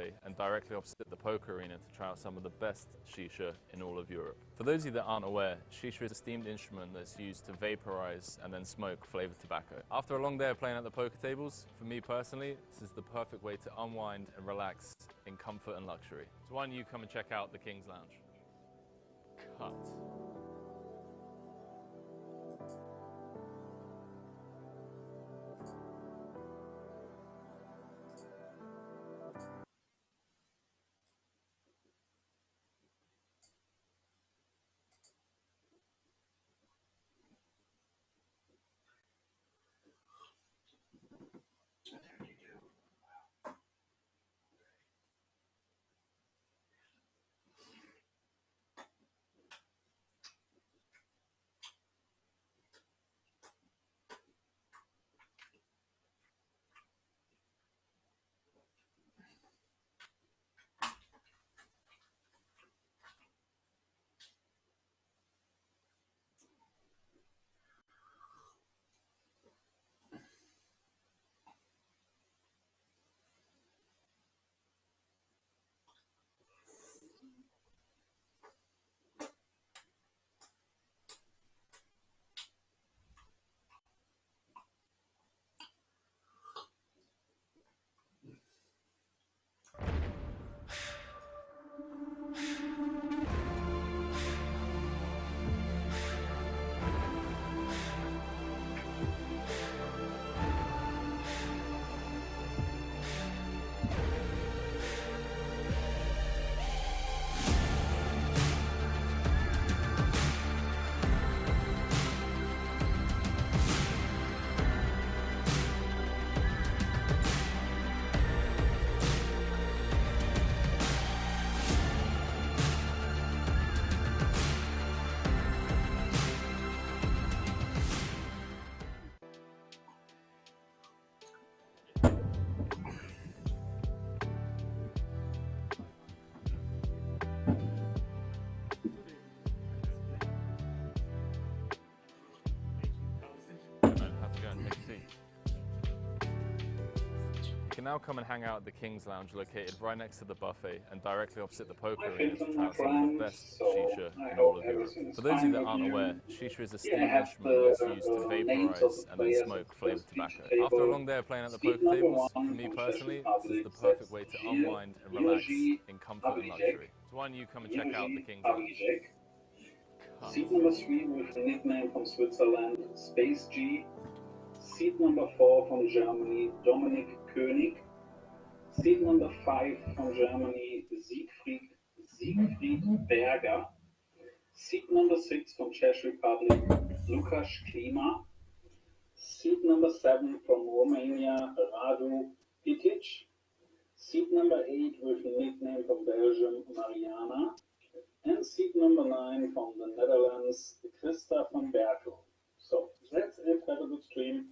buffet and directly opposite the poker arena to try out some of the best shisha in all of Europe. For those of you that aren't aware, shisha is a steamed instrument that's used to vaporize and then smoke flavored tobacco. After a long day of playing at the poker tables, for me personally, this is the perfect way to unwind and relax in comfort and luxury. So why don't you come and check out the King's Lounge? Cut. You can now come and hang out at the King's Lounge located right next to the buffet and directly opposite the poker arena to try out some of the best shisha in all of Europe. For those of you that aren't aware, shisha is a steamed instrument that's used to vaporize and then smoke flavored tobacco. After a long day of playing at the poker tables, for me personally, this is the perfect way to unwind and relax in comfort and luxury. So why don't you come and check out the King's Lounge? Seat number 3 with the nickname from Switzerland, Space G. Seat number 4 from Germany, Dominik König. Seat number 5 from Germany, Siegfried Berger. Seat number 6 from Czech Republic, Lukas Klima. Seat number 7 from Romania, Radu Pitic. Seat number 8 with the nickname from Belgium, Mariana. And seat number 9 from the Netherlands, Christa van Berkel. So that's it. Have a good stream.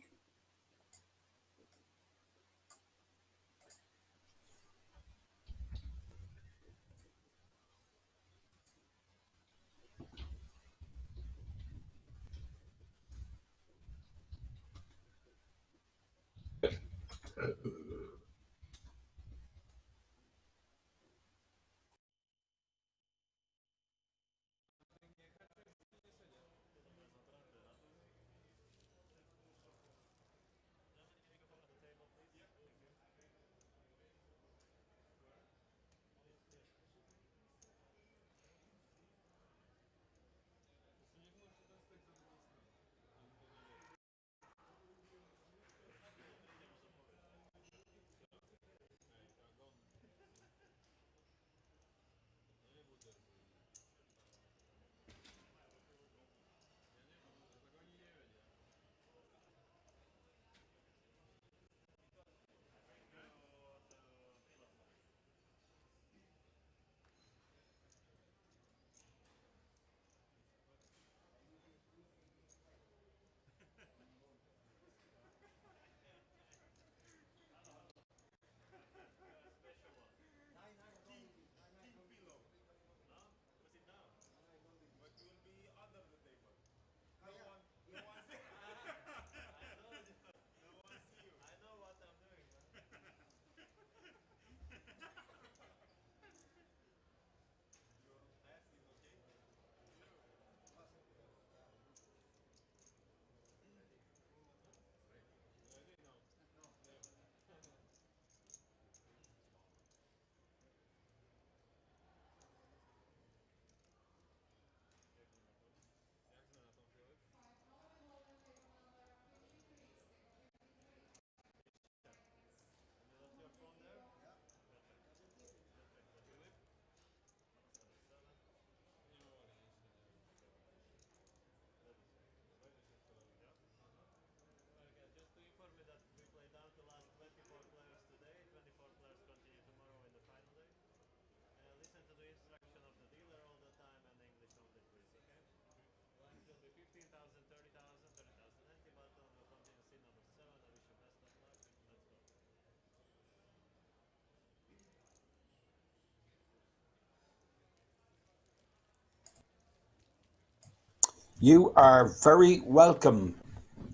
You are very welcome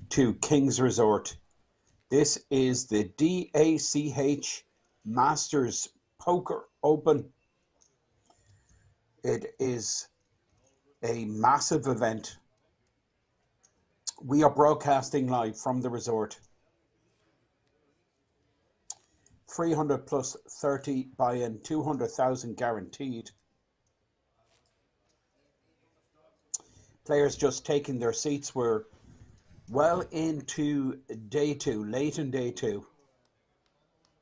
to King's Resort. This is the D.A.CH Masters Poker Open. It is a massive event. We are broadcasting live from the resort. 300 plus 30 buy-in, 200,000 guaranteed. Players just taking their seats. We're well into day two, late in day two,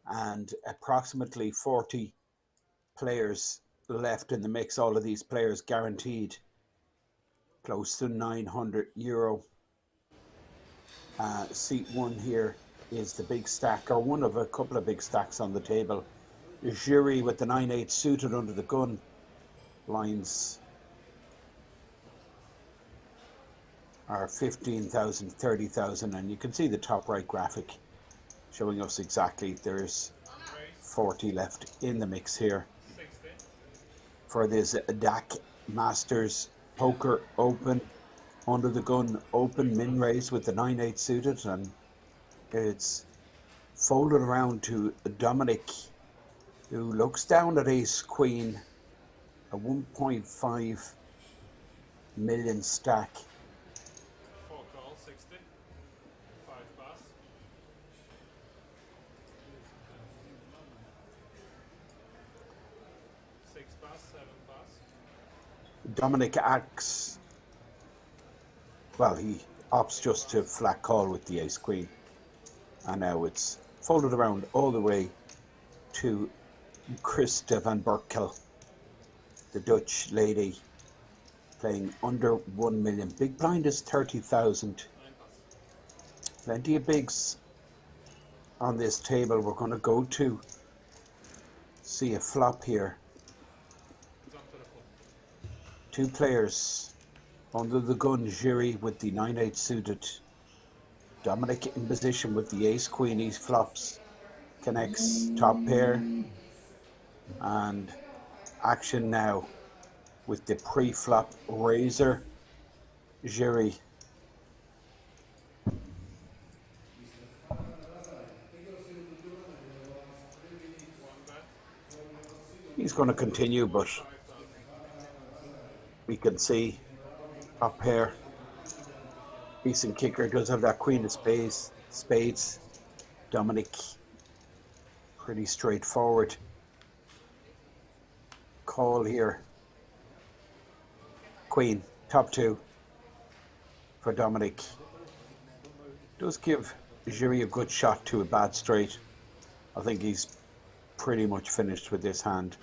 and approximately 40 players left in the mix. All of these players guaranteed close to €900. Seat one here is the big stack, or one of a couple of big stacks on the table. The jury with the 9-8 suited under the gun. Lines are 15,000, 30,000, and you can see the top right graphic showing us exactly there's 40 left in the mix here for this D.A.CH Masters Poker Open, under the gun open min raise with the 9-8 suited, and it's folded around to Dominic, who looks down at ace queen, a 1.5 million stack. 4 call, 60. 5 pass. 6 pass, 7 pass. Dominic acts, well, he opts just to flat call with the ace queen, and now it's folded around all the way to Christa van Berkel, the Dutch lady, playing under 1 million. Big blind is 30,000. Plenty of bigs on this table. We're going to go to see a flop here. Two players under the gun, jury with the 9-8 suited. Dominic in position with the ace queen. He flops, connects top pair, and action now with the pre-flop razor. Jury. He's going to continue, but we can see up here, decent kicker, does have that queen of spades. Dominic, pretty straightforward call here. Queen, top two for Dominic. Does give Jury a good shot to a bad straight. I think he's pretty much finished with this hand.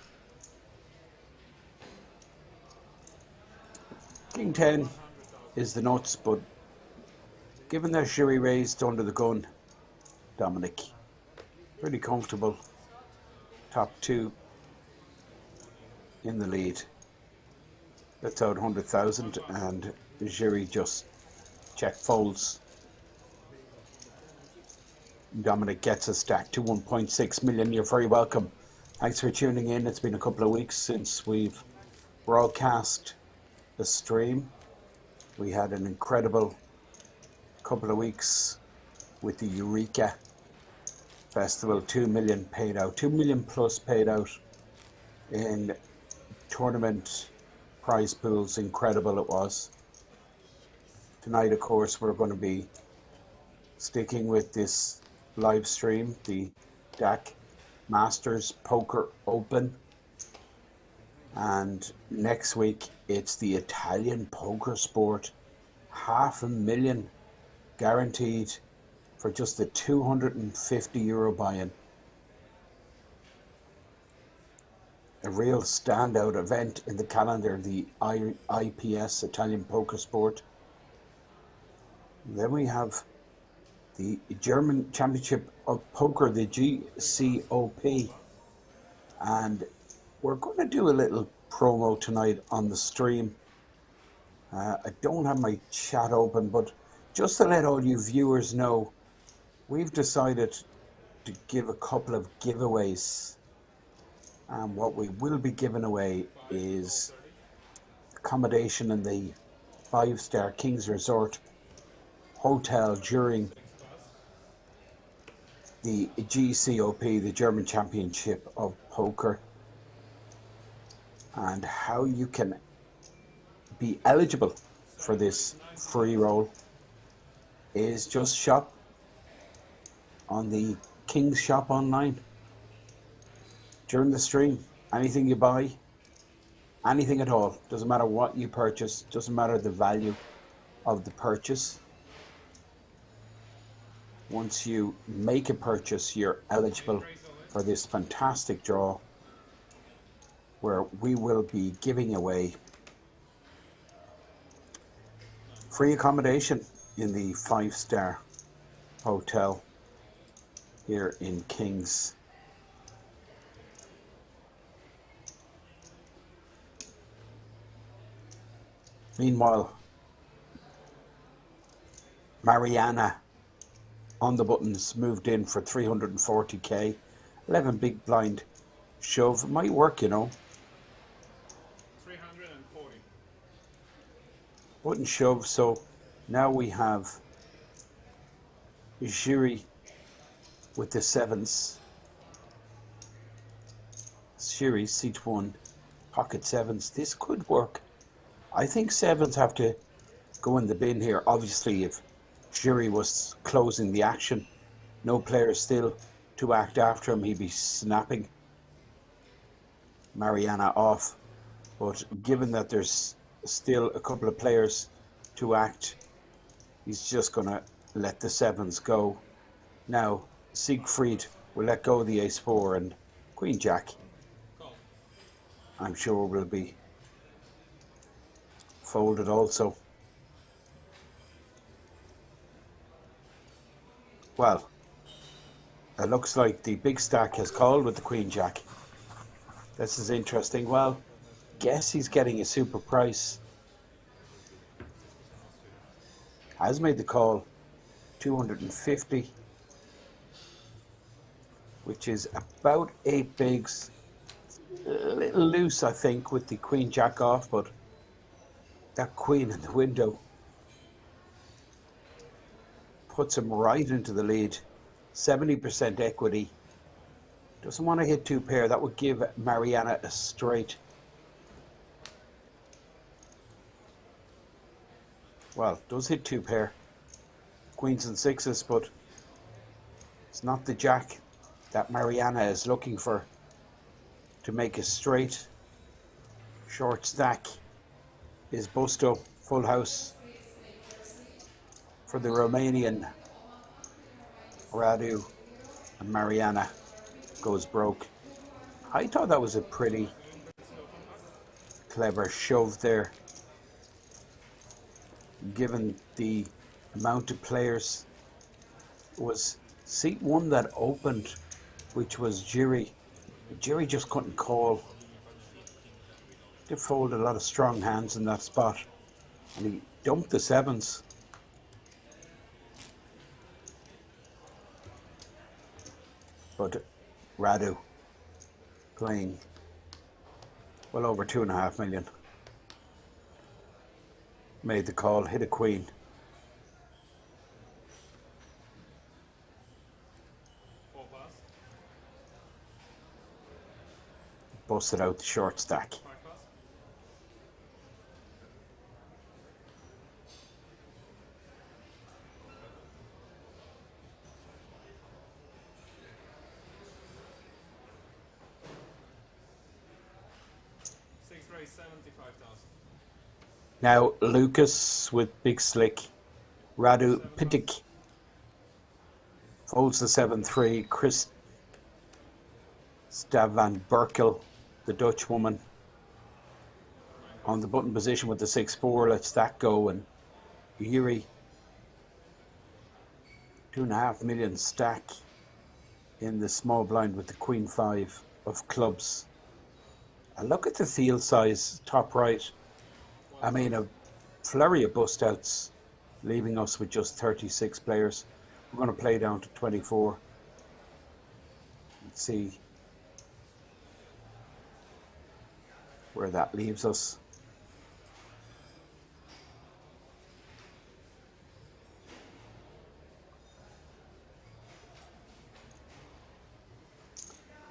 King 10 is the nuts, but given that Jury raised under the gun, Dominic pretty comfortable. Top two in the lead. That's out 100,000, and Jury just check folds. Dominic gets a stack to 1.6 million. You're very welcome. Thanks for tuning in. It's been a couple of weeks since we've broadcast the stream. We had an incredible couple of weeks with the Eureka Festival. 2 million paid out, 2 million plus paid out in tournament prize pools. Incredible it was. Tonight, of course, we're going to be sticking with this live stream, the D.A.CH Masters Poker Open, and next week it's the Italian poker sport. €500,000 guaranteed for just the €250 buy-in. A real standout event in the calendar, the IPS, Italian poker sport. And then we have the German Championship of Poker, the GCOP, and we're going to do a little promo tonight on the stream. I don't have my chat open, but just to let all you viewers know, we've decided to give a couple of giveaways, and what we will be giving away is accommodation in the 5-star Kings Resort Hotel during the GCOP, the German Championship of Poker, and how you can be eligible for this free roll is just shop on the King's Shop online during the stream. Anything you buy, anything at all, doesn't matter what you purchase, doesn't matter the value of the purchase. Once you make a purchase, you're eligible for this fantastic draw where we will be giving away free accommodation in the 5-star hotel here in Kings. Meanwhile, Mariana on the buttons moved in for 340k. 11 big blind shove might work, you know. 340. Button shove. So now we have Jiri with the sevens. Jiri seat 1, pocket sevens. This could work. I think sevens have to go in the bin here. Obviously, if Jiri was closing the action, no player still to act after him, he'd be snapping Mariana off. But given that there's still a couple of players to act, he's just going to let the sevens go. Now, Siegfried will let go of the ace-4, and Queen Jack, I'm sure, will be folded also. Well, it looks like the big stack has called with the Queen Jack. This is interesting. Well, guess he's getting a super price. Has made the call, 250, which is about 8 bigs. A little loose, I think, with the Queen Jack off, but that Queen in the window puts him right into the lead. 70% equity. Doesn't want to hit 2 pair. That would give Mariana a straight. Well, does hit 2 pair. Queens and sixes, but it's not the jack that Mariana is looking for to make a straight. Short stack is Busto. Full house for the Romanian. Radu and Mariana goes broke. I thought that was a pretty clever shove there, given the amount of players. It was seat 1 that opened, which was Jiri. Jiri just couldn't call. They folded a lot of strong hands in that spot, and he dumped the sevens. But Radu playing well over 2.5 million. Made the call, hit a queen. Busted out the short stack. Now Lucas with big slick. Radu Pitik folds the 7-3. Chris Stavan Berkel, the Dutch woman, on the button position with the 6-4. Lets that go, and Yuri 2.5 million stack in the small blind with the Queen 5 of clubs. And look at the field size, top right. I mean, a flurry of bust outs, leaving us with just 36 players. We're going to play down to 24. Let's see where that leaves us.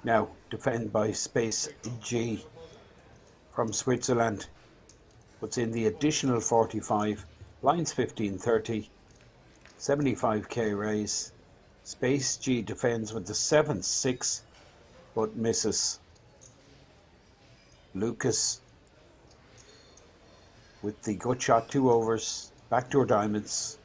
Now, defended by Space G from Switzerland. Puts in the additional 45. Blinds 15-30. 75k raise. Space G defends with the 7-6, but misses. Lucas with the gut shot, 2 overs, backdoor diamonds.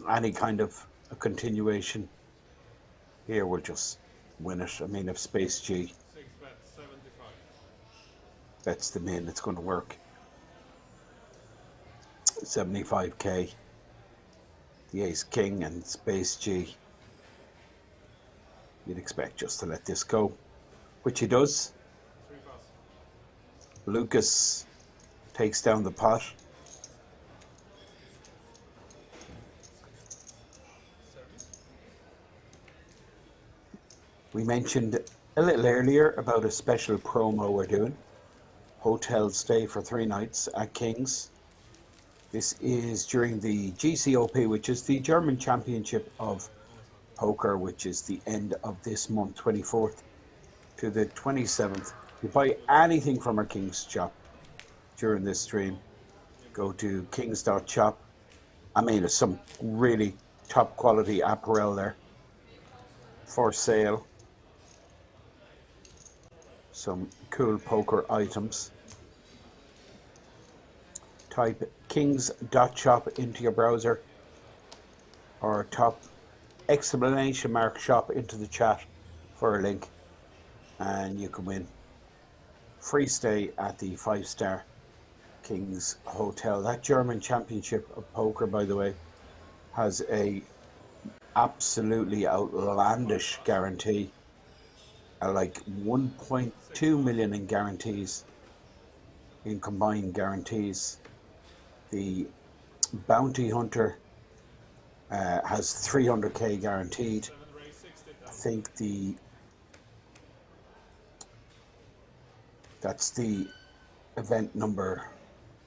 Any kind of a continuation here will just win it. I mean, if Space G bets them in, it's going to work. 75k. The ace king and Space G. You'd expect just to let this go, which he does. Lucas takes down the pot. We mentioned a little earlier about a special promo we're doing. Hotel stay for 3 nights at King's. This is during the GCOP, which is the German Championship of Poker, which is the end of this month, 24th to the 27th. You buy anything from our King's shop during this stream, go to kings.shop. I mean, there's some really top quality apparel there for sale. Some cool poker items. Type kings.shop into your browser or top exclamation mark shop into the chat for a link, and you can win free stay at the 5-star King's Hotel. That German Championship of Poker, by the way, has a absolutely outlandish guarantee, like 1.2 million in guarantees, in combined guarantees. The Bounty Hunter has 300k guaranteed. I think that's the event number.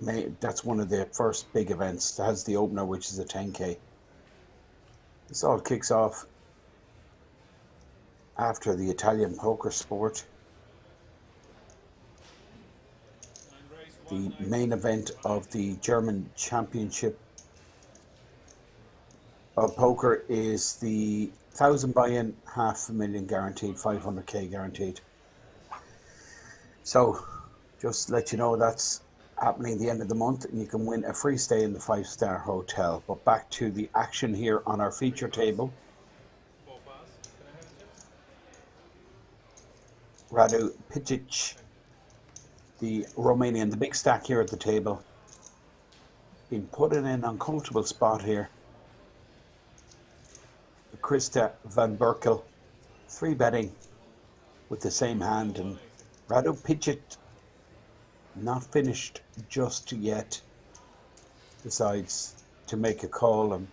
That's one of the first big events that has the opener, which is a 10k. This all kicks off after the Italian poker sport. The main event of the German Championship of Poker is the 1,000 buy-in, 500,000 guaranteed, 500k guaranteed. So just let you know that's happening at the end of the month, and you can win a free stay in the 5-star hotel. But back to the action here on our feature table. Radu Picic, the Romanian, the big stack here at the table, been put in an uncomfortable spot here. Krista van Berkel, 3-betting with the same hand, and Radu Picic not finished just yet, decides to make a call. And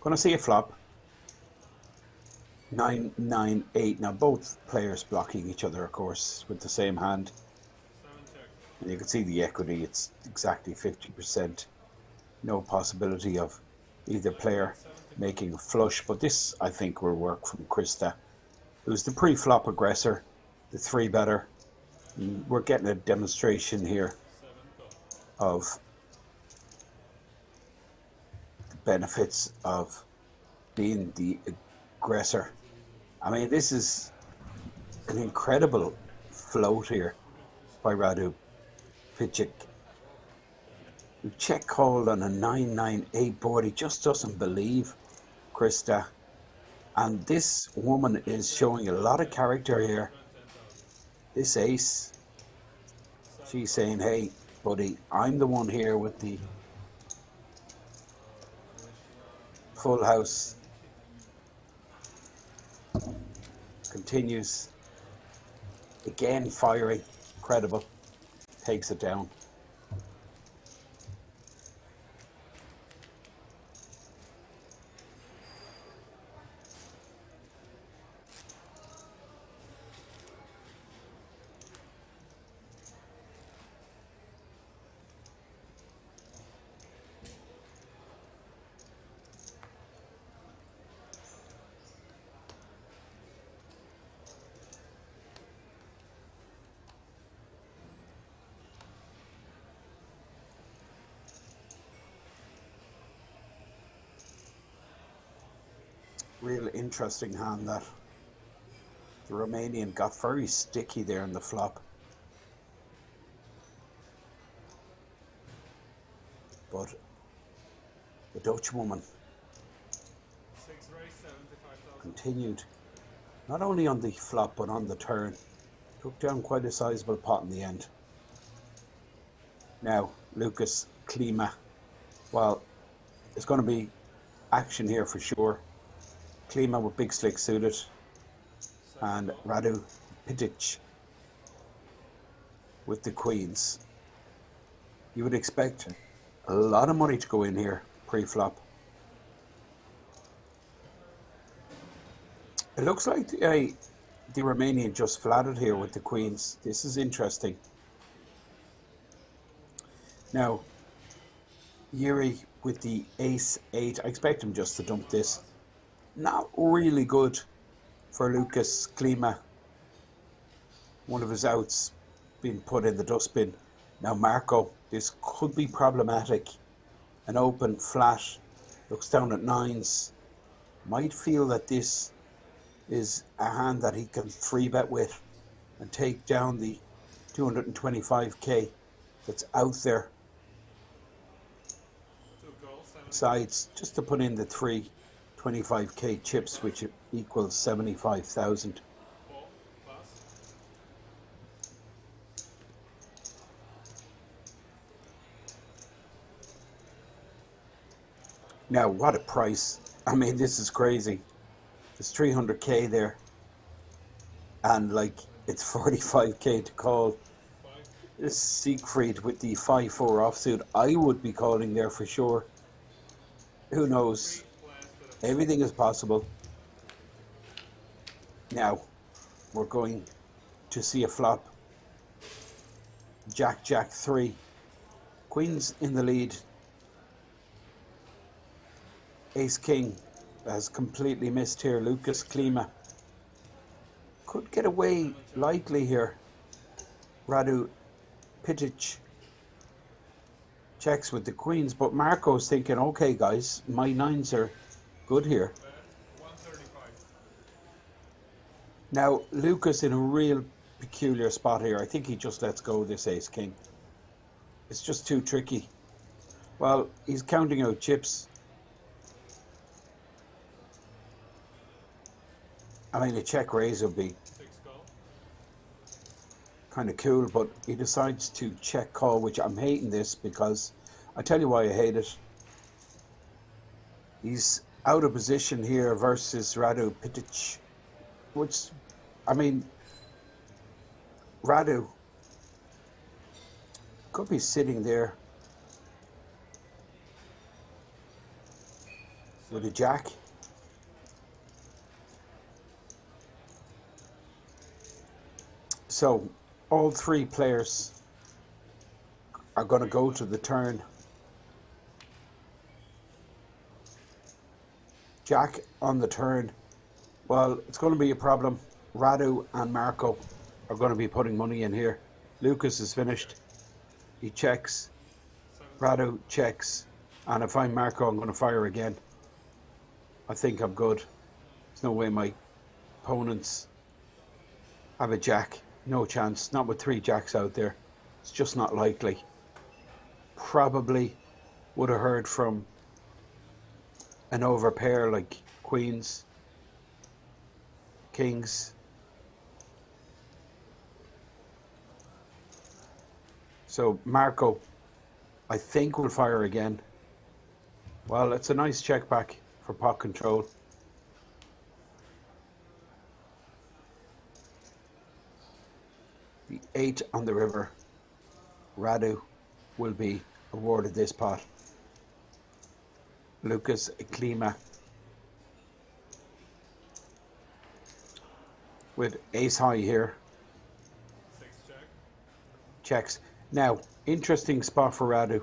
gonna see a flop. 9-9-8. Now both players blocking each other, of course, with the same hand. And you can see the equity, it's exactly 50%. No possibility of either player making a flush, but this, I think, will work from Krista, who's the pre-flop aggressor, the 3-better. We're getting a demonstration here of the benefits of being the aggressor. I mean, this is an incredible float here by Radu Picic. Check called on a 9-9-8 board. He just doesn't believe Krista. And this woman is showing a lot of character here. This ace, she's saying, hey, buddy, I'm the one here with the full house. Continues. Again, firing. Incredible. Takes it down. Real interesting hand that. The Romanian got very sticky there in the flop. But the Dutch woman continued, not only on the flop but on the turn. Took down quite a sizable pot in the end. Now, Lukas Klima. Well, there's going to be action here for sure. Klima with big slick suited. And Radu Pitic with the queens. You would expect a lot of money to go in here pre-flop. It looks like the Romanian just flatted here with the queens. This is interesting. Now, Yuri with the ace-8. I expect him just to dump this. Not really good for Lukas Klima. One of his outs being put in the dustbin. Now Marco, this could be problematic. An open flat, looks down at nines. Might feel that this is a hand that he can 3-bet with and take down the 225k that's out there. Besides, just to put in the 325k chips, which equals 75,000. Now, what a price. I mean, this is crazy. There's 300k there. And like, it's 45k to call. This Siegfried with the 5-4 offsuit, I would be calling there for sure. Who knows? Everything is possible. Now, we're going to see a flop. Jack, Jack 3. Queen's in the lead. Ace King has completely missed here. Lukas Klima could get away lightly here. Radu Pitic checks with the queens, but Marco's thinking, okay guys, my nines are good here. Now Lukas in a real peculiar spot here. I think he just lets go this ace king. It's just too tricky. Well, he's counting out chips. I mean, a check raise would be kind of cool, but he decides to check call, which I'm hating this because I tell you why I hate it. He's out of position here versus Radu Pitic, which, I mean, Radu could be sitting there with a jack. So all three players are going to go to the turn. Jack on the turn. Well, it's going to be a problem. Radu and Marco are going to be putting money in here. Lukas is finished. He checks. Radu checks. And if I'm Marco, I'm going to fire again. I think I'm good. There's no way my opponents have a jack. No chance. Not with three jacks out there. It's just not likely. Probably would have heard from an overpair like queens, kings. So Marco, I think, will fire again. Well, it's a nice check back for pot control. The 8 on the river. Radu will be awarded this pot. Lukas Klima with ace high here. Checks. Now, interesting spot for Radu.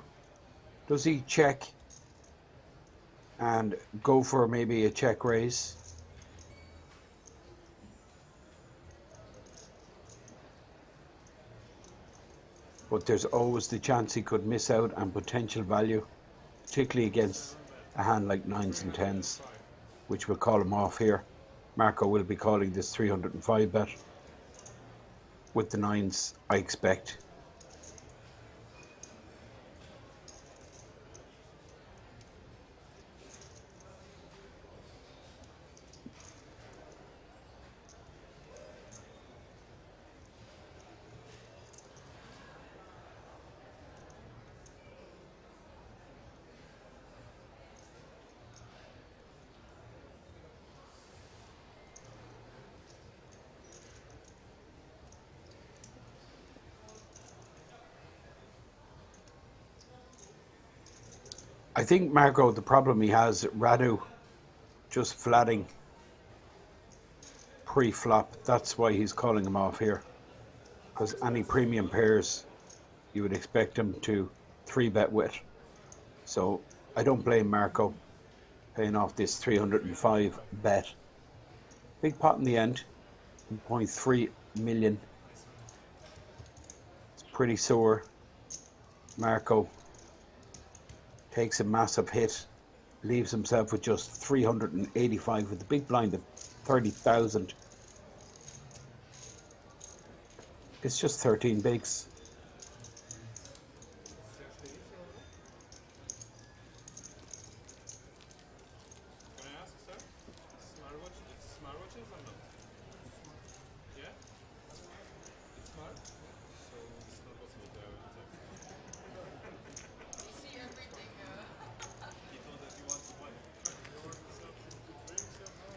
Does he check and go for maybe a check raise? But there's always the chance he could miss out on potential value, particularly against a hand like 9s and 10s which will call him off here. Marco will be calling this 305 bet with the nines, I expect. I think Marco, the problem he has, Radu just flatting pre-flop. That's why he's calling him off here. Because any premium pairs you would expect him to 3-bet with. So I don't blame Marco paying off this 305 bet. Big pot in the end, 1.3 million. It's pretty sore. Marco takes a massive hit, leaves himself with just 385 with the big blind of 30,000. It's just 13 bigs. Can I ask, sir? Smartwatches or not? Yeah? It's smart? So it's not possible to have it. You see everything. He told that he wants to buy. You ordered yourself to drink somehow?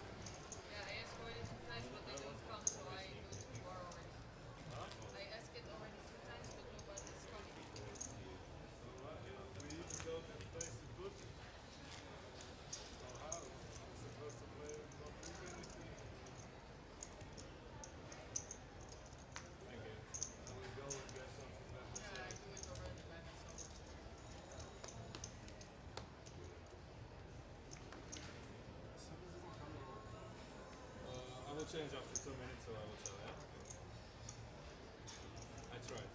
Yeah, I asked already 2 times, but they don't come, so I do it tomorrow already. I asked it already 2 times, but nobody's coming. We used to go to the place to put. Oh, how? I'm supposed to play and not drink anything. Thank you. And we go and get something that is Yeah, I do it already by myself. I will change after 2 minutes, so I will tell you. I tried.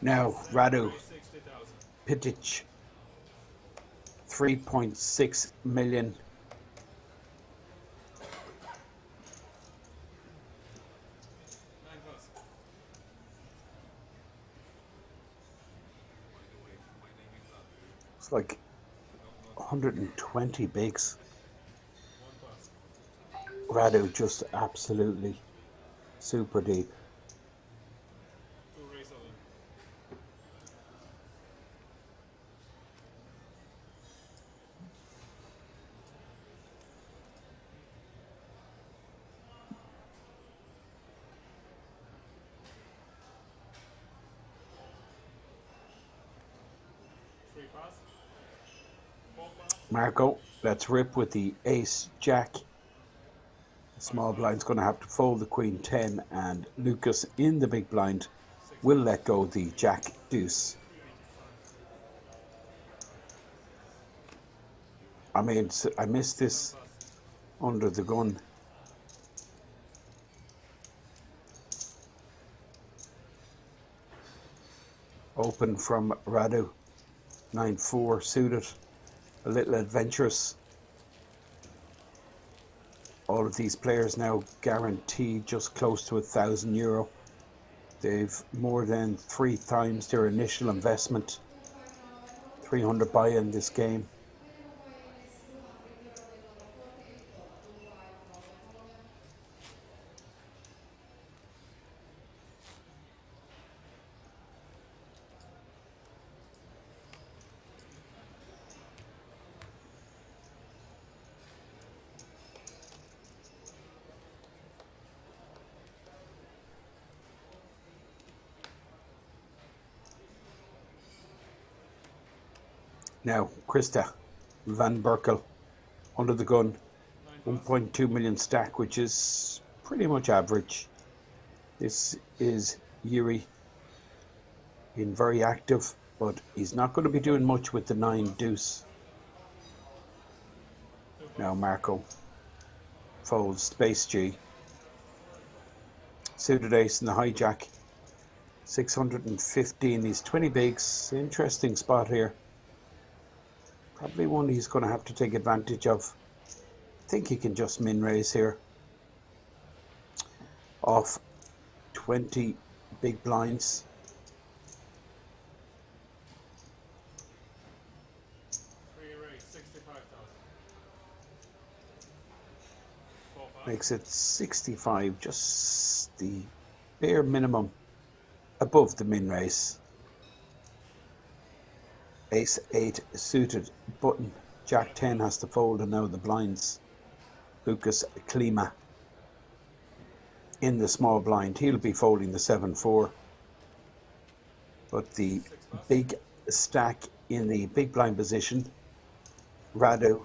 Now, Radu 60,000. Pitic, 3.6 million. It's like 120 bigs. Radu just absolutely super deep. Marco, let's rip with the ace jack. The small blind's going to have to fold the queen 10, and Lucas in the big blind will let go the jack deuce. I mean, I missed this under the gun. Open from Radu, 9-4 suited, a little adventurous. All of these players now guaranteed just close to €1,000. They've more than 3 times their initial investment. 300 buy in this game. Now, Krista Van Berkel under the gun, 1.2 million stack, which is pretty much average. This is Yuri, being very active, but he's not going to be doing much with the 9 deuce. Now Marco folds space G, suited ace in the hijack, 615, these 20 bigs. Interesting spot here. Probably one he's going to have to take advantage of. I think he can just min raise here. Off 20 big blinds. Makes it 65, just the bare minimum above the min raise. Ace 8 suited button. Jack 10 has to fold, and now the blinds. Lucas Klima in the small blind. He'll be folding the 7-4. But the big stack in the big blind position, Radu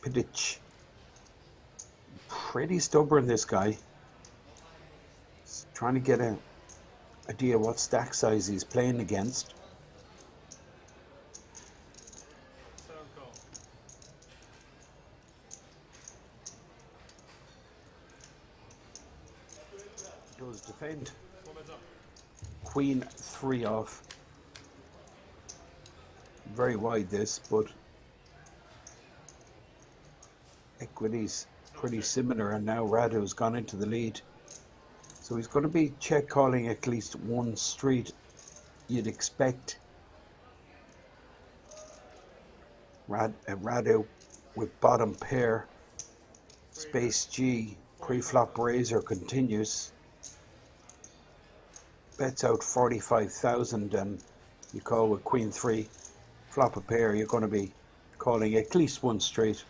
Pidic. Pretty stubborn, this guy. He's trying to get an idea what stack size he's playing against. Does defend. Queen 3 off. Very wide this, but equities pretty similar, and now Radu's gone into the lead. So he's going to be check calling at least one street, you'd expect. Radu with bottom pair. Space G, pre-flop raiser continues. Bets out 45,000, and you call with Queen 3. Flop a pair, you're going to be calling at least one straight.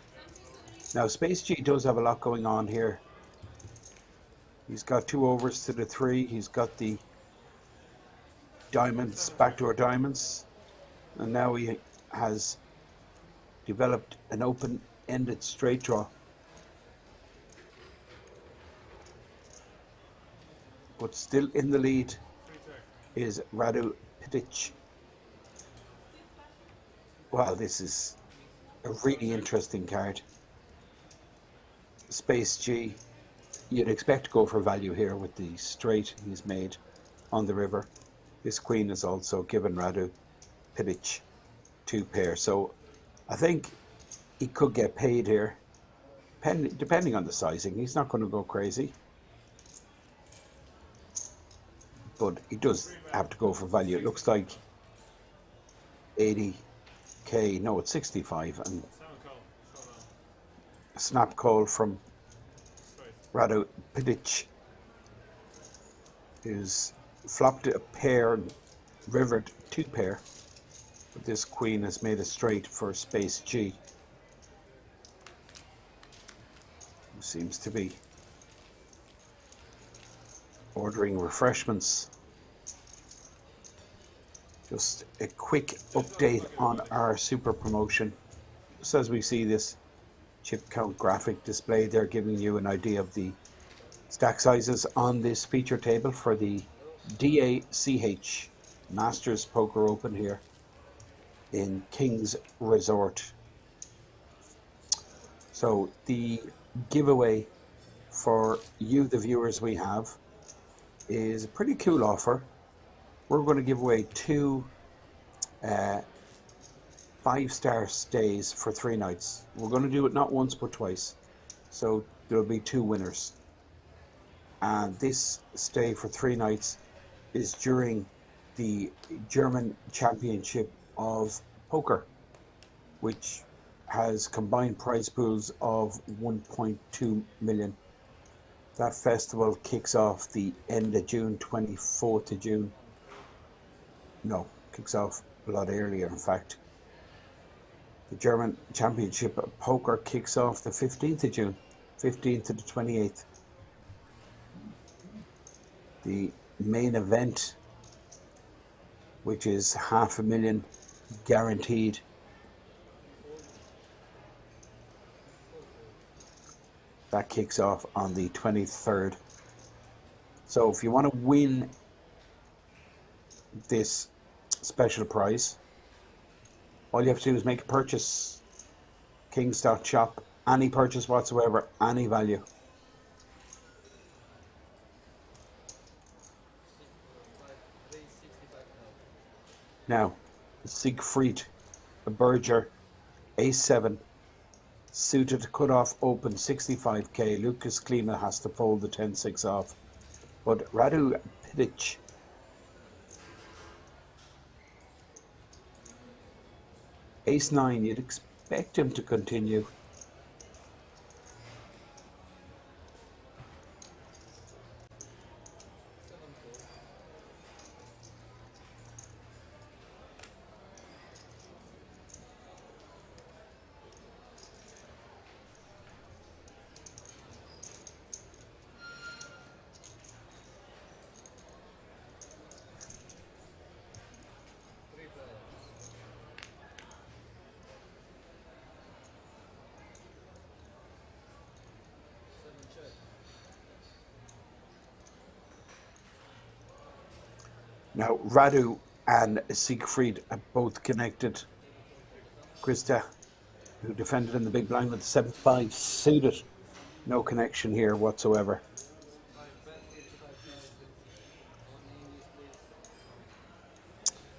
Now Space G does have a lot going on here. He's got 2 overs to the 3. He's got the diamonds, backdoor diamonds, and now he has developed an open-ended straight draw. But still in the lead is Radu Pidic. Wow, this is a really interesting card. Space G, you'd expect to go for value here with the straight he's made on the river. This queen is also given Radu Pidic 2 pair, so I think he could get paid here, depending on the sizing. He's not going to go crazy, but he does have to go for value. It looks like 80k, no, it's 65, and a snap call from Radu Pidic, who's flopped a pair and rivered 2 pair, but this queen has made a straight for Space G, who seems to be ordering refreshments. Just a quick update on our super promotion. Just as we see this chip count graphic display, they're giving you an idea of the stack sizes on this feature table for the D.A.CH Masters Poker Open here in King's Resort. So the giveaway for you, the viewers we have, is a pretty cool offer. We're going to give away 2 5-star stays for 3 nights. We're going to do it not once but twice, so there'll be 2 winners. And this stay for 3 nights is during the German Championship of Poker, which has combined prize pools of 1.2 million. That festival kicks off the end of June, 24th of June. No, kicks off a lot earlier, in fact. The German Championship of Poker kicks off the 15th of June, 15th to the 28th. The main event, which is $500,000 guaranteed, that kicks off on the 23rd. So if you want to win this special prize, all you have to do is make a purchase. Kings.shop, any purchase whatsoever, any value. Now, Siegfried Berger, ace-7, suited cut-off open 65k. Lucas Klima has to fold the 10-6 off. But Radu Pidic, ace-9, you'd expect him to continue. Now, Radu and Siegfried are both connected. Krista, who defended in the big blind with the 7-5 suited. No connection here whatsoever.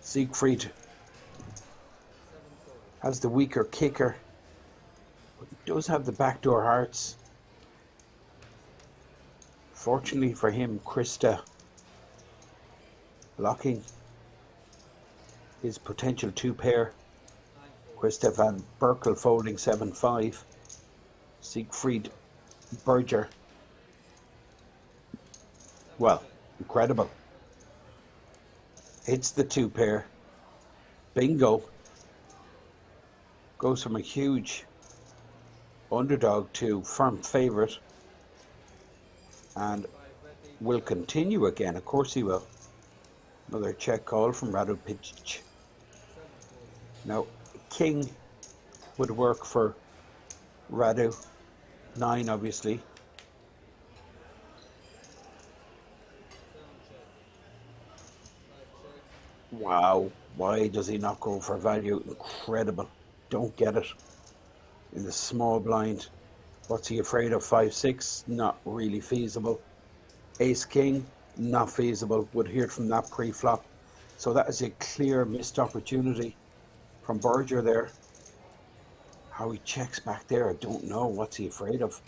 Siegfried has the weaker kicker, but he does have the backdoor hearts. Fortunately for him, Krista blocking his potential 2-pair. Krista van Berkel folding 7-5. Siegfried Berger. Well, incredible. Hits the 2-pair. Bingo. Goes from a huge underdog to firm favourite. And will continue again. Of course he will. Another check call from Radu Pidic. Now, king would work for Radu. 9, obviously. Wow. Why does he not go for value? Incredible. Don't get it. In the small blind. What's he afraid of? 5-6? Not really feasible. Ace King? Not feasible. Would hear it from that pre-flop. So that is a clear missed opportunity from Berger there. How he checks back there, I don't know. What's he afraid of?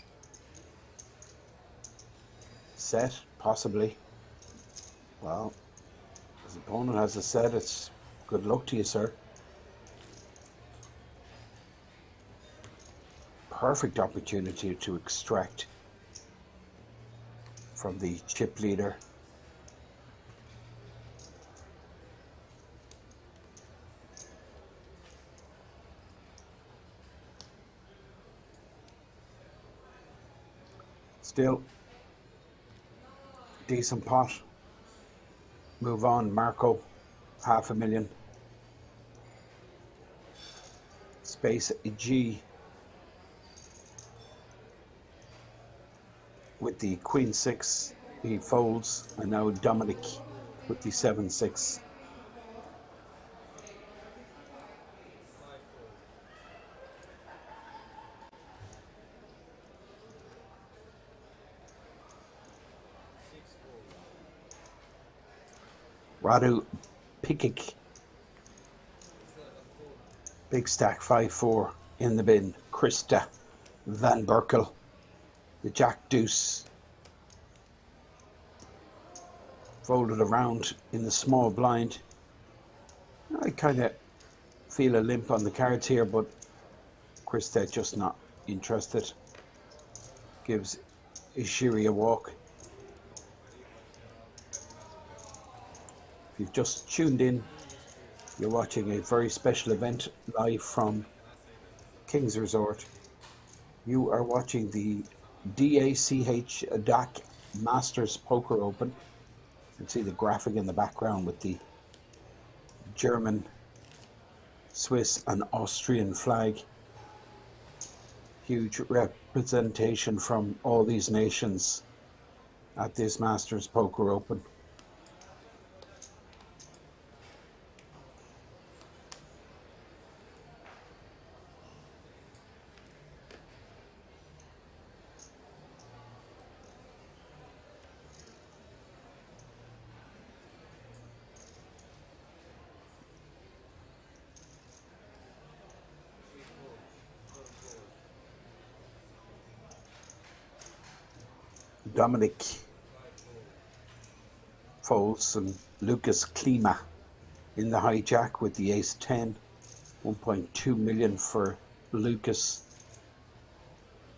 Set? Possibly. Well, his opponent has a set. It's good luck to you, sir. Perfect opportunity to extract from the chip leader. Still, decent pot. Move on, Marco, $500,000. Space G with the Queen 6, he folds, and now Dominic with the 7-6. Radu Pidic, big stack 5-4 in the bin. Krista van Berkel, the Jack Deuce, folded around in the small blind. I kind of feel a limp on the cards here, but Krista just not interested. Gives Ishiri a walk. If you've just tuned in, you're watching a very special event live from King's Resort. You are watching the D.A.CH Masters Poker Open. You can see the graphic in the background with the German, Swiss and Austrian flag. Huge representation from all these nations at this Masters Poker Open. Dominic folds and Lucas Klima in the hijack with the ace 10. 1.2 million for Lucas.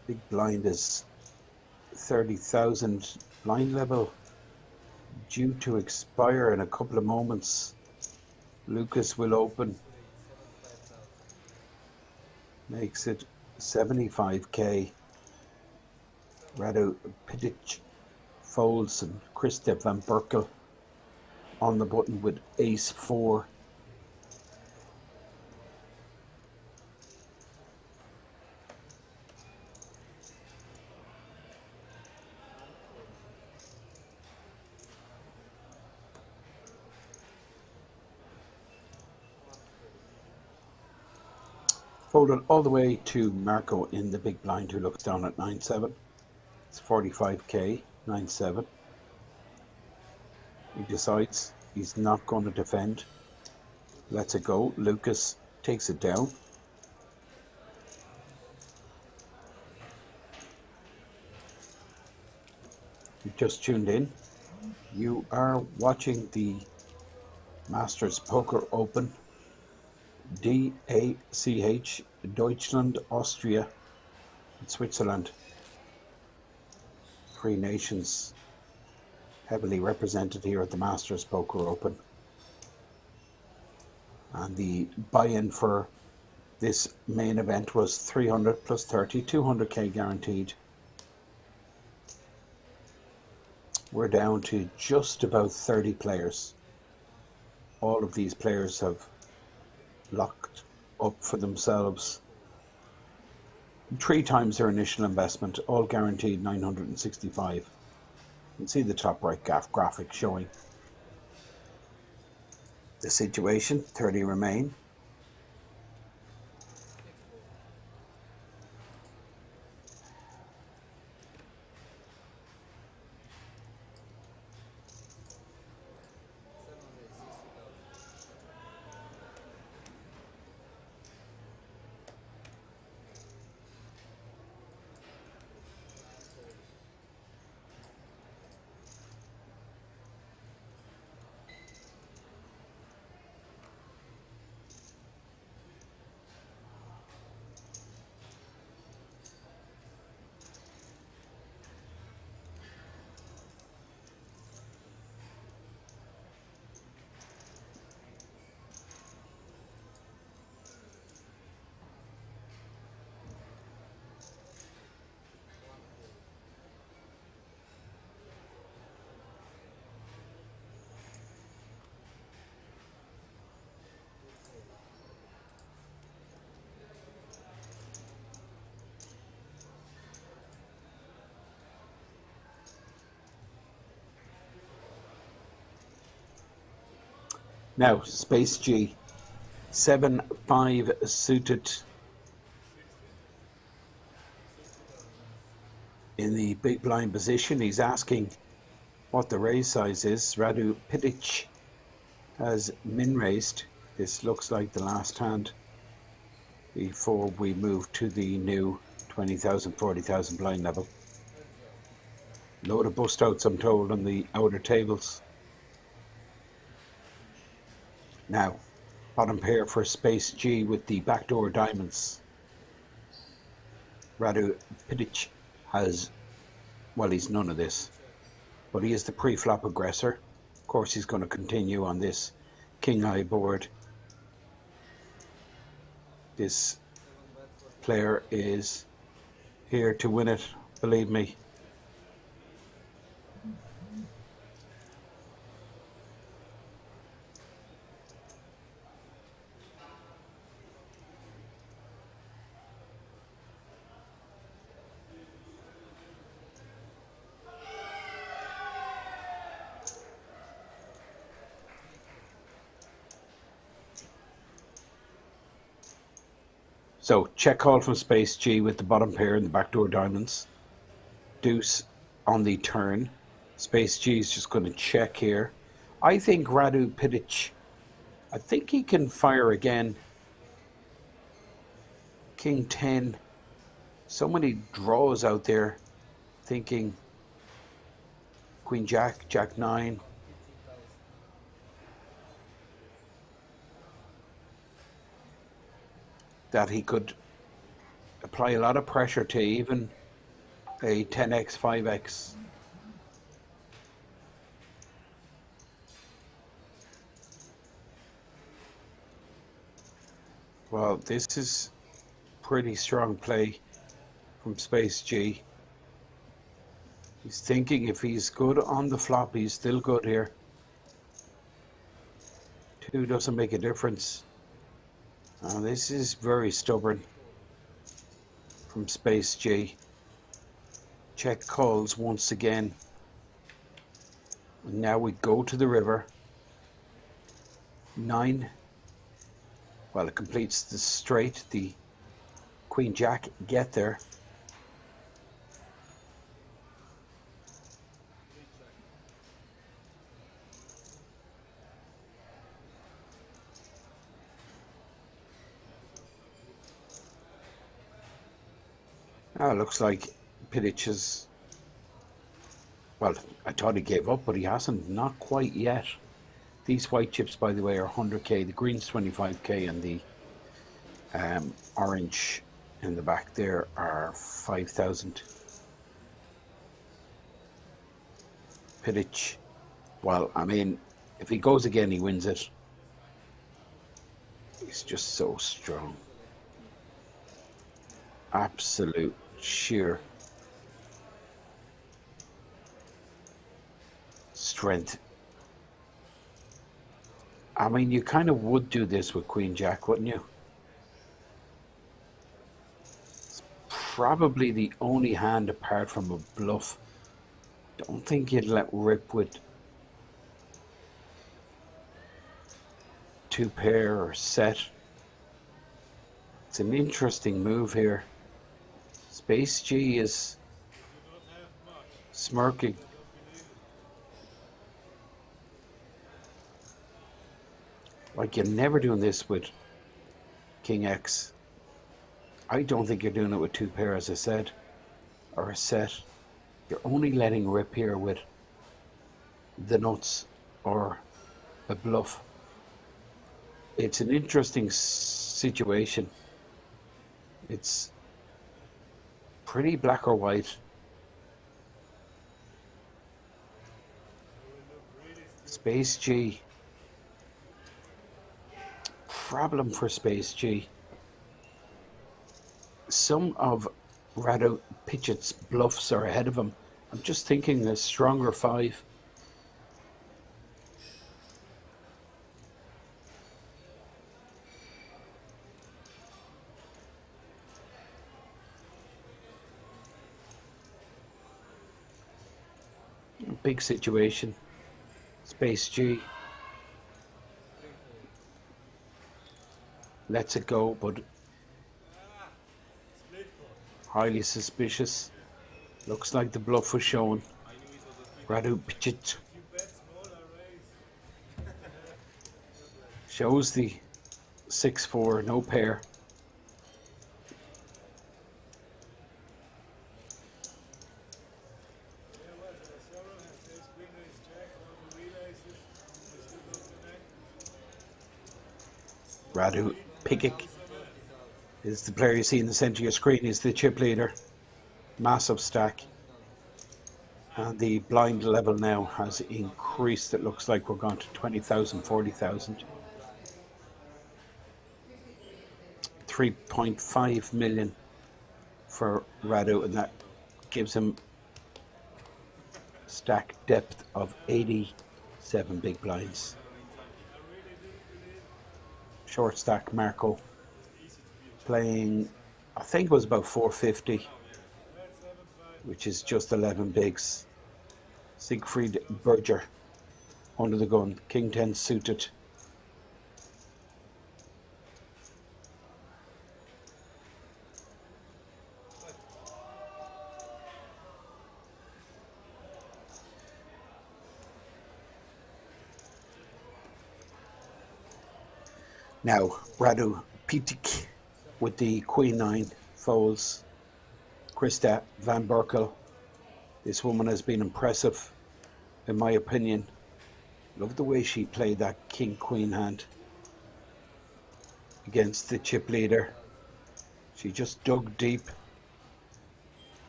Big blind is 30,000 blind level due to expire in a couple of moments. Lucas will open. Makes it 75k. Radu Pidic folds and Christoph van Berkel on the button with ace 4. Folded all the way to Marco in the big blind, who looks down at 9-7. It's 45k, 9-7. He decides he's not going to defend. Lets it go. Lucas takes it down. You just tuned in. You are watching the Masters Poker Open. D.A.CH, Deutschland, Austria, and Switzerland. 3 nations heavily represented here at the Masters Poker Open. And the buy-in for this main event was 300 plus 30, 200k guaranteed. We're down to just about 30 players. All of these players have locked up for themselves 3 times their initial investment, all guaranteed 965. You can see the top right graphic showing the situation. 30 remain. Now, Space G, 7-5 suited in the big blind position. He's asking what the raise size is. Radu Pidic has min raised. This looks like the last hand before we move to the new 20,000, 40,000 blind level. Load of bust outs, I'm told, on the outer tables. Now, bottom pair for Space G with the backdoor diamonds. Radu Pidic has, well, he's none of this, but he is the pre-flop aggressor. Of course, he's going to continue on this king eye board. This player is here to win it, believe me. So check call from Space G with the bottom pair and the backdoor diamonds. Deuce on the turn. Space G is just going to check here. I think Radu Pidic, I think he can fire again. King 10. So many draws out there, thinking Queen Jack, Jack 9. That he could apply a lot of pressure to even a 10x, 5x. Well, this is pretty strong play from Space G. He's thinking if he's good on the flop, he's still good here. 2 doesn't make a difference. This is very stubborn from Space G. Check calls once again. And now we go to the river. 9. Well, it completes the straight. The Queen Jack get there. Now it looks like D.A.CH is, well, I thought he gave up, but he hasn't, not quite yet. These white chips, by the way, are 100k, the green's 25k, and the orange in the back there are 5,000. D.A.CH, well, I mean, if he goes again, he wins it. He's just so strong. Absolute sheer strength. I mean, you kind of would do this with Queen Jack, wouldn't you? It's probably the only hand apart from a bluff. Don't think you'd let rip with 2 pair or set. It's an interesting move here. Space G is smirking. Like, you're never doing this with King X. I don't think you're doing it with 2 pair, as I said, or a set. You're only letting rip here with the nuts or a bluff. It's an interesting situation. It's pretty black or white. Space G. Problem for Space G. Some of Radu Pitchett's bluffs are ahead of him. I'm just thinking a stronger 5. Big situation. Space G lets it go, but highly suspicious. Looks like the bluff was shown. Radu Pitchett shows the 6-4, no pair. Radu Pitchett is the player you see in the centre of your screen. He's the chip leader. Massive stack. And the blind level now has increased. It looks like we're going to 20,000, 40,000. 3.5 million for Radu, and that gives him stack depth of 87 big blinds. Short stack Marco playing, I think it was about 450, which is just 11 bigs. Siegfried Berger under the gun, King 10 suited. Now, Radu Pitchett with the Queen 9 folds. Krista Van Berkel. This woman has been impressive in my opinion. Love the way she played that king-queen hand against the chip leader. She just dug deep,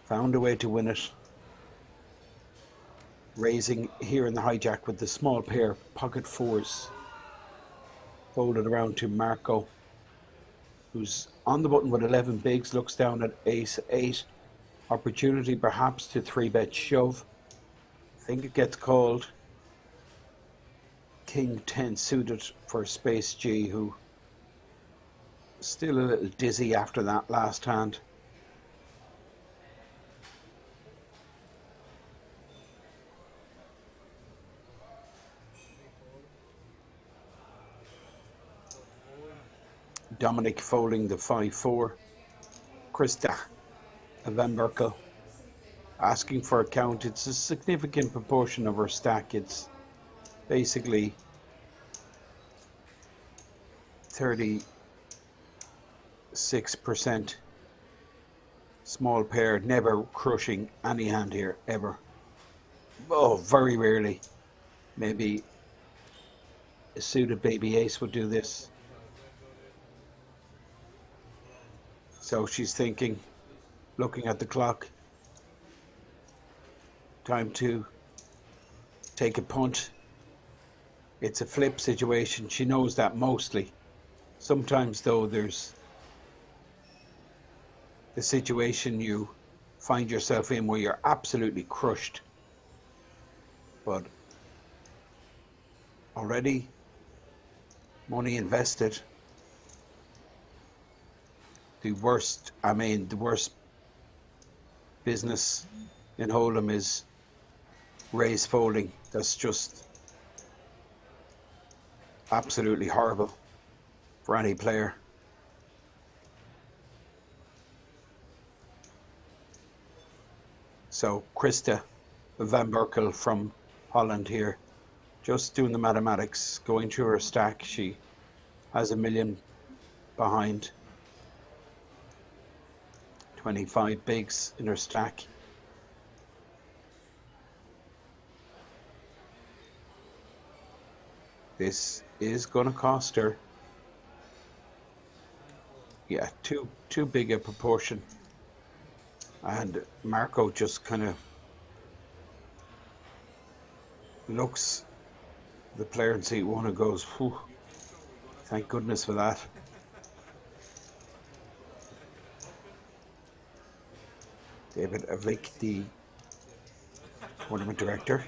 found a way to win it. Raising here in the hijack with the small pair, pocket fours. Folded around to Marco, who's on the button with 11 bigs, looks down at ace-8. Opportunity perhaps to 3-bet shove. I think it gets called. King 10 suited for Space G, who still a little dizzy after that last hand. Dominic folding the 5-4. Krista Van Berkel asking for a count. It's a significant proportion of her stack. It's basically 36%. Small pair, never crushing any hand here, ever. Oh, very rarely. Maybe a suited baby ace would do this. So she's thinking, looking at the clock, time to take a punt. It's a flip situation. She knows that mostly. Sometimes, though, there's the situation you find yourself in where you're absolutely crushed. But already, money invested. The worst business in Hold'em is raise folding. That's just absolutely horrible for any player. So Krista Van Berkel from Holland here, just doing the mathematics, going through her stack. She has $1 million behind. 25 bigs in her stack. This is going to cost her, yeah, too big a proportion. And Marco just kind of looks the player in seat one and goes, whew, thank goodness for that. David Avik, the tournament director.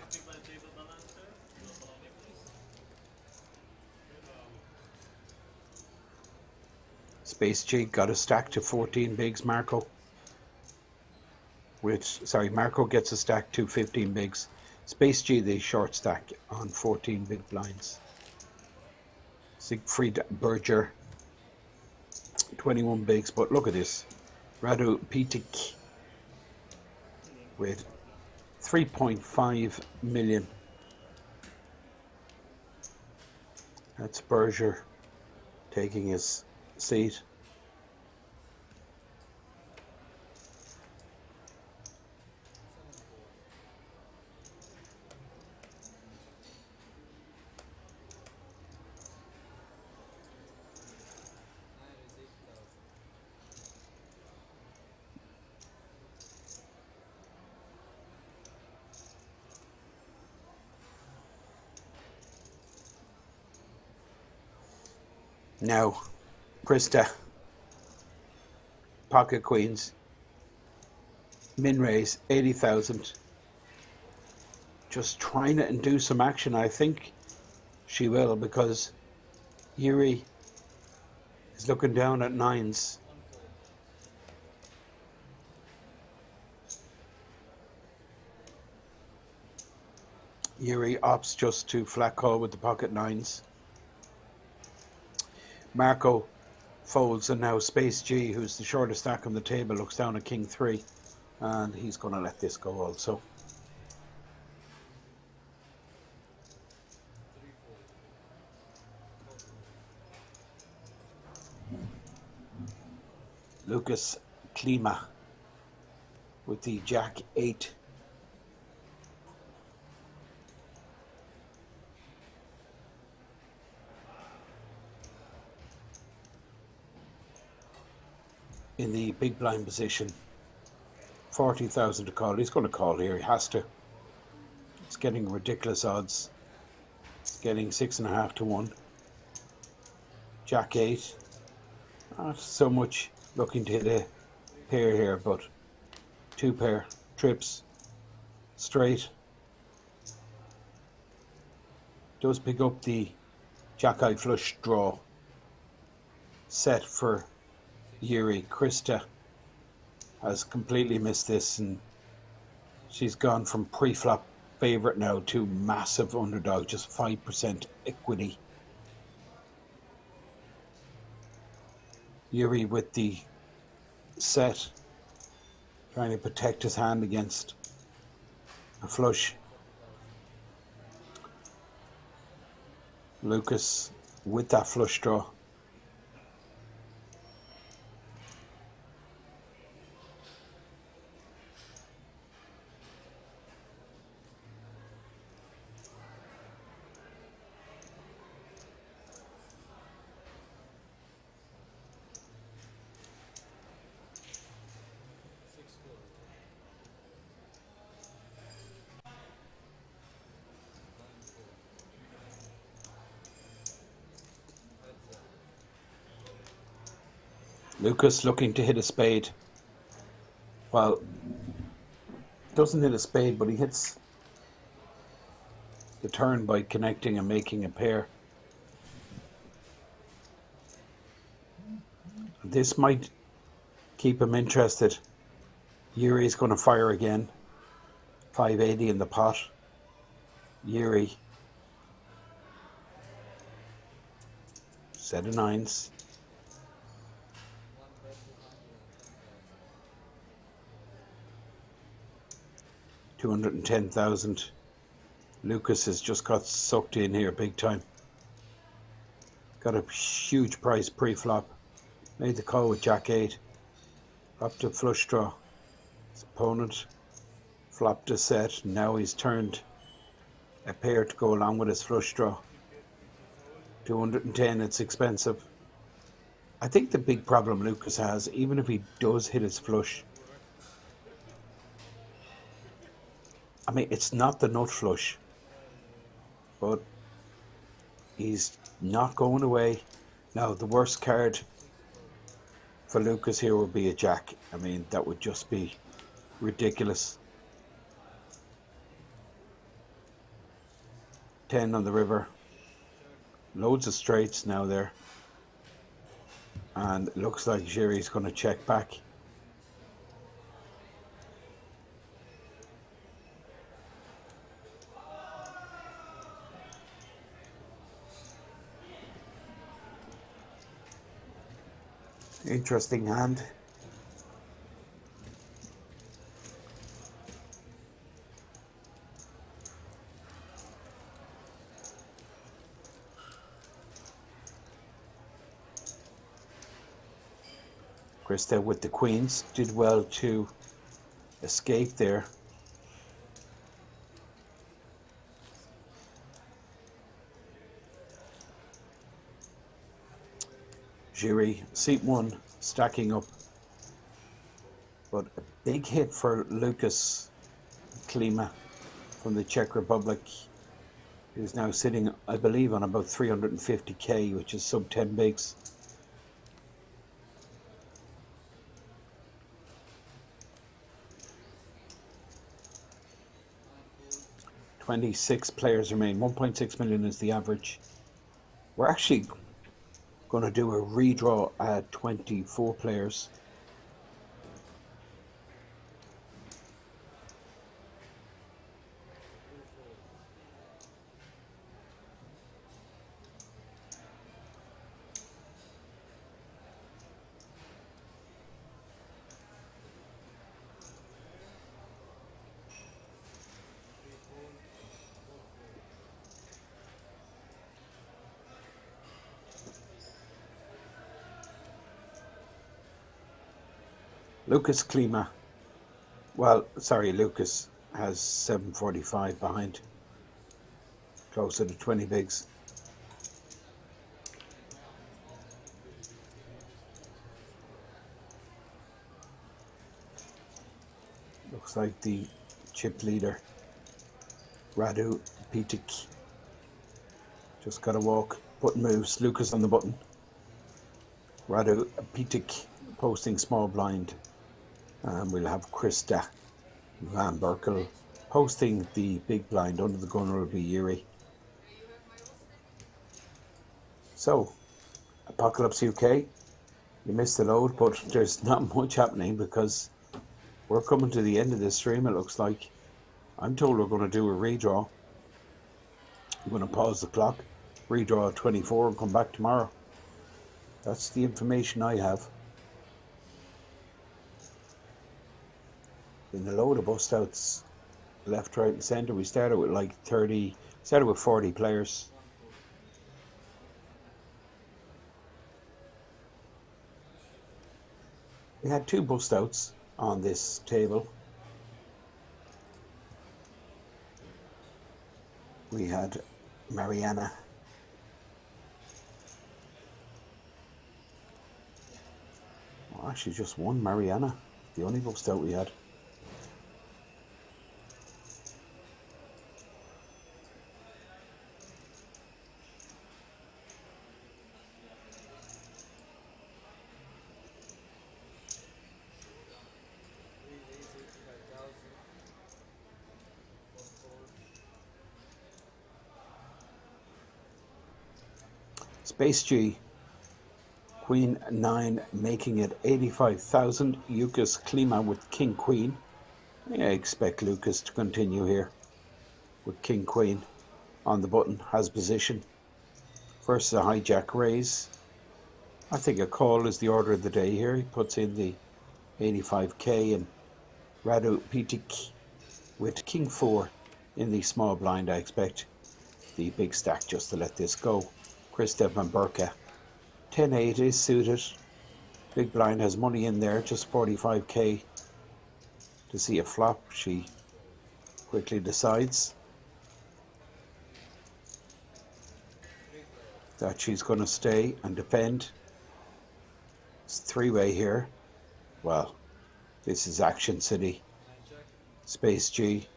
Space G got a stack to 14 bigs, Marco. Marco gets a stack to 15 bigs. Space G, the short stack on 14 big blinds. Siegfried Berger, 21 bigs, but look at this. Radu Pitik with 3.5 million. That's Berger taking his seat. Now, Krista, pocket queens, min raise 80,000. Just trying to induce some action. I think she will, because Yuri is looking down at nines. Yuri opts just to flat call with the pocket nines. Marco folds, and now Space G, who's the shortest stack on the table, looks down at King 3, and he's going to let this go also. Lucas Klima with the Jack 8. in the big blind position. 40,000 to call. He's going to call here. He has to. It's getting ridiculous odds. It's getting 6.5 to 1. Jack 8. Not so much looking to hit a pair here, but 2 pair. Trips. Straight. Does pick up the Jack Eye flush draw. Set for Yuri. Krista has completely missed this, and she's gone from pre-flop favourite now to massive underdog, just 5% equity. Yuri with the set, trying to protect his hand against a flush. Lucas with that flush draw. Lucas looking to hit a spade. Well, doesn't hit a spade, but he hits the turn by connecting and making a pair. This might keep him interested. Yuri's going to fire again. 580 in the pot. Yuri. Set of 9s. $210,000. Lucas has just got sucked in here big time. Got a huge price pre-flop. Made the call with Jack 8. Flopped a flush draw. His opponent flopped a set. Now he's turned a pair to go along with his flush draw. 210, it's expensive. I think the big problem Lucas has, even if he does hit his flush, I mean, it's not the nut flush, but he's not going away. Now, the worst card for Lucas here would be a jack. I mean, that would just be ridiculous. 10 on the river. Loads of straights now there. And it looks like Jerry's going to check back. Interesting hand. Krista with the queens did well to escape there. Jury, seat 1, stacking up. But a big hit for Lucas Klima from the Czech Republic, who's now sitting, I believe, on about 350k, which is sub 10 bigs. $26 players remain. 1.6 million is the average. We're actually going to do a redraw at 24 players. Lucas Klima, well, sorry, Lucas has 745 behind, closer to 20 bigs. Looks like the chip leader, Radu Pitic, just got a walk. Button moves. Lucas on the button. Radu Pitic posting small blind. And we'll have Krista Van Berkel posting the big blind. Under the gun will be Yuri. So, Apocalypse UK, you missed the load, but there's not much happening because we're coming to the end of this stream, it looks like. I'm told we're going to do a redraw. I'm going to pause the clock, redraw at 24 and come back tomorrow. That's the information I have. In a load of bust outs, left, right and centre. We started with like 40 players. We had 2 bust outs on this table. We had Mariana. Well, actually just one Mariana. The only bust out we had. Space G, Queen 9 making it 85,000. Lucas Klima with King Queen. I expect Lucas to continue here with King Queen on the button, has position. Versus a hijack raise. I think a call is the order of the day here. He puts in the 85k and Radu Pitic with King 4 in the small blind. I expect the big stack just to let this go. Krista Van Berkel, 10-8 is suited. Big blind has money in there, just 45k to see a flop. She quickly decides that she's going to stay and defend. It's 3-way here. Well, this is Action City. Space G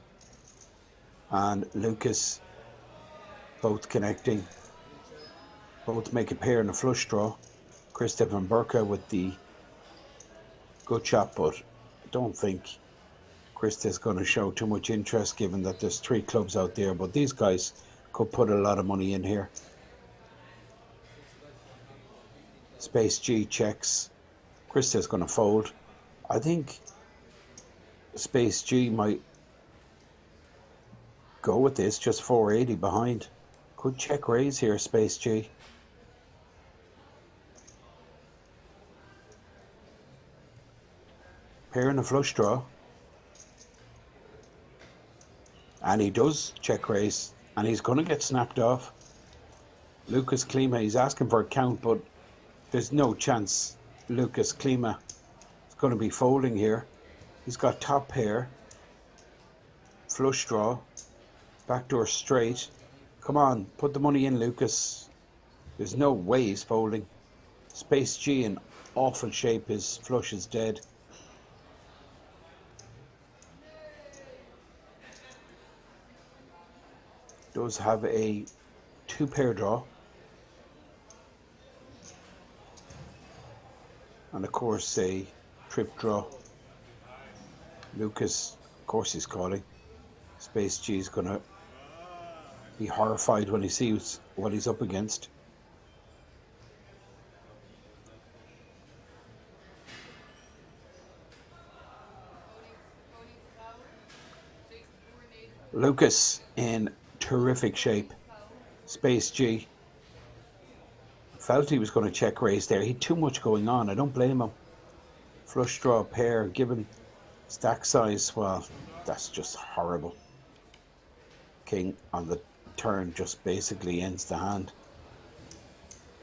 and Lucas both connecting. Both make a pair in a flush draw. Krista Van Berkel with the good shot, but I don't think Krista's going to show too much interest given that there's 3 clubs out there, but these guys could put a lot of money in here. Space G checks. Krista's going to fold. I think Space G might go with this, just 480 behind. Could check raise here, Space G. Pair in a flush draw. And he does check raise. And he's going to get snapped off. Lucas Klima, he's asking for a count, but there's no chance Lucas Klima is going to be folding here. He's got top pair. Flush draw. Backdoor straight. Come on, put the money in, Lucas. There's no way he's folding. Space G in awful shape. His flush is dead. Does have a 2-pair draw. And of course a trip draw. Lucas, of course he's calling. Space G is going to be horrified when he sees what he's up against. Lucas in terrific shape. Space G felt he was going to check raise there. He had too much going on. I don't blame him. Flush draw pair, given stack size, well, that's just horrible. King on the turn just basically ends the hand.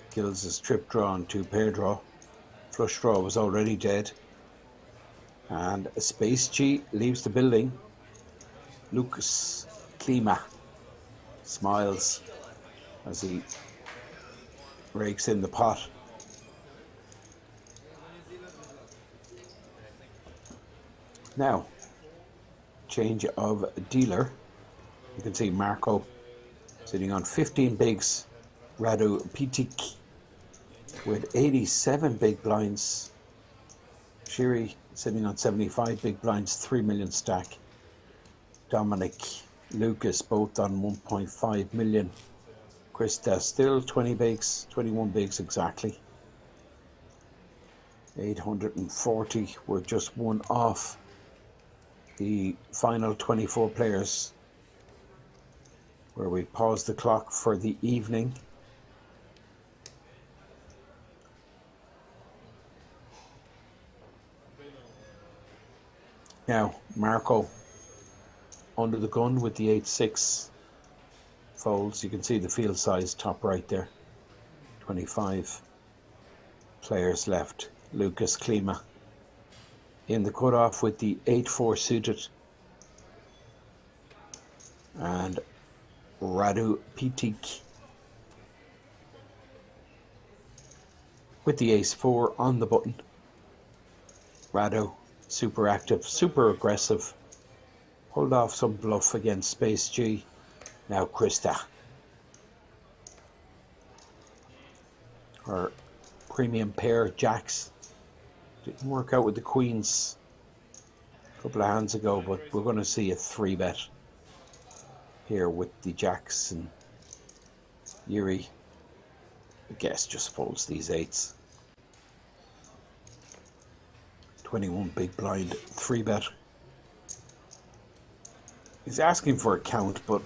Kills his trip draw and 2-pair draw. Flush draw was already dead. And Space G leaves the building. Lucas Klima smiles as he rakes in the pot. Now, change of dealer. You can see Marco sitting on 15 bigs, Radu Pitik with 87 big blinds, Shiri sitting on 75 big blinds, 3 million stack, Dominic, Lucas both on 1.5 million, Krista still 20 bigs, 21 bigs exactly, 840. We're just one off the final 24 players, where we pause the clock for the evening. Now, Marco under the gun with the 8-6 folds. You can see the field size top right there. 25 players left. Lucas Klima in the cutoff with the 8-4 suited. And Radu Pitik with the ace-4 on the button. Radu, super active, super aggressive. Pulled off some bluff against Space G. Now Krista. Her premium pair, jacks. Didn't work out with the queens a couple of hands ago, but we're going to see a 3-bet here with the jacks, and Yuri, I guess, just folds these 8s. 21 big blind, 3-bet. He's asking for a count, but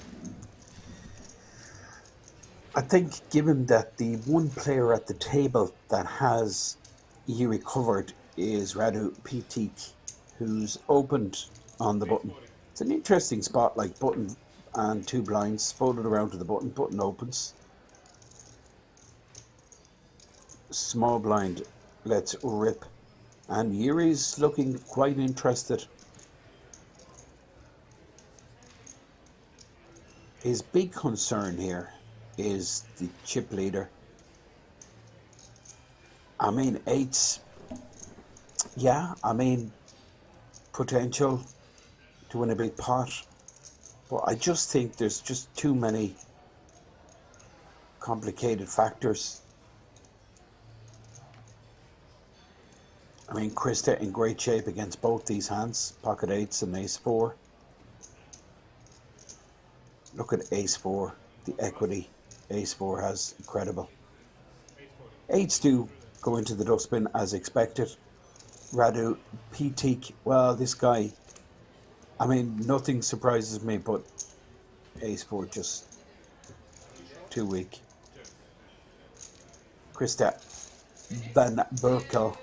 I think given that the one player at the table that has Yuri covered is Radu Pitik, who's opened on the button. It's an interesting spot, like button and 2 blinds folded around to the button. Button opens. Small blind lets rip, and Yuri's looking quite interested. His big concern here is the chip leader. I mean, 8s, yeah, I mean, potential to win a big pot, but I just think there's just too many complicated factors. I mean, Krista in great shape against both these hands, pocket 8s and ace-4. Look at ace-4, the equity ace-4 has, incredible. 8s do go into the dustbin as expected. Radu Pitik, well, this guy, I mean, nothing surprises me, but ace-4 just too weak. Krista Van Berkel. Alright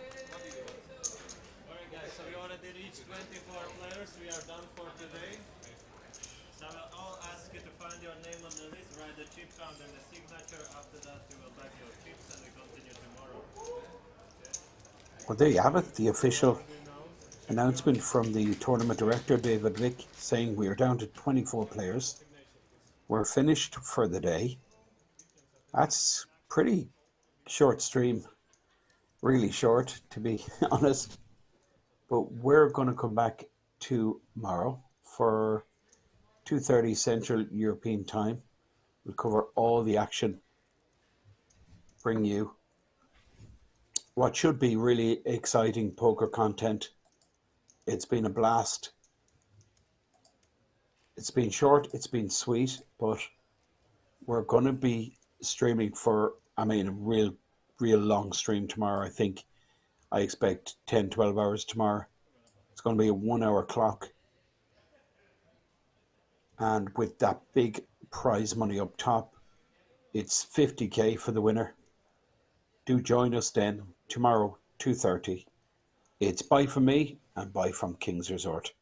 guys, so we already reached 24 players, we are done for today. So I'll ask you to find your name on the list, write the chip count and the signature. After that you will back your chips and we continue tomorrow. Well, there you have it, the official announcement from the tournament director, David Vick, saying we are down to 24 players. We're finished for the day. That's pretty short stream, really short to be honest. But we're going to come back tomorrow for 2:30 Central European time. We'll cover all the action, bring you what should be really exciting poker content. It's been a blast. It's been short, it's been sweet, but we're going to be streaming for, I mean, a real long stream tomorrow. I expect 10-12 hours tomorrow. It's going to be a 1-hour clock, and with that big prize money up top, it's 50k for the winner. Do join us then tomorrow, 2:30. It's bye from me and bye from King's Resort.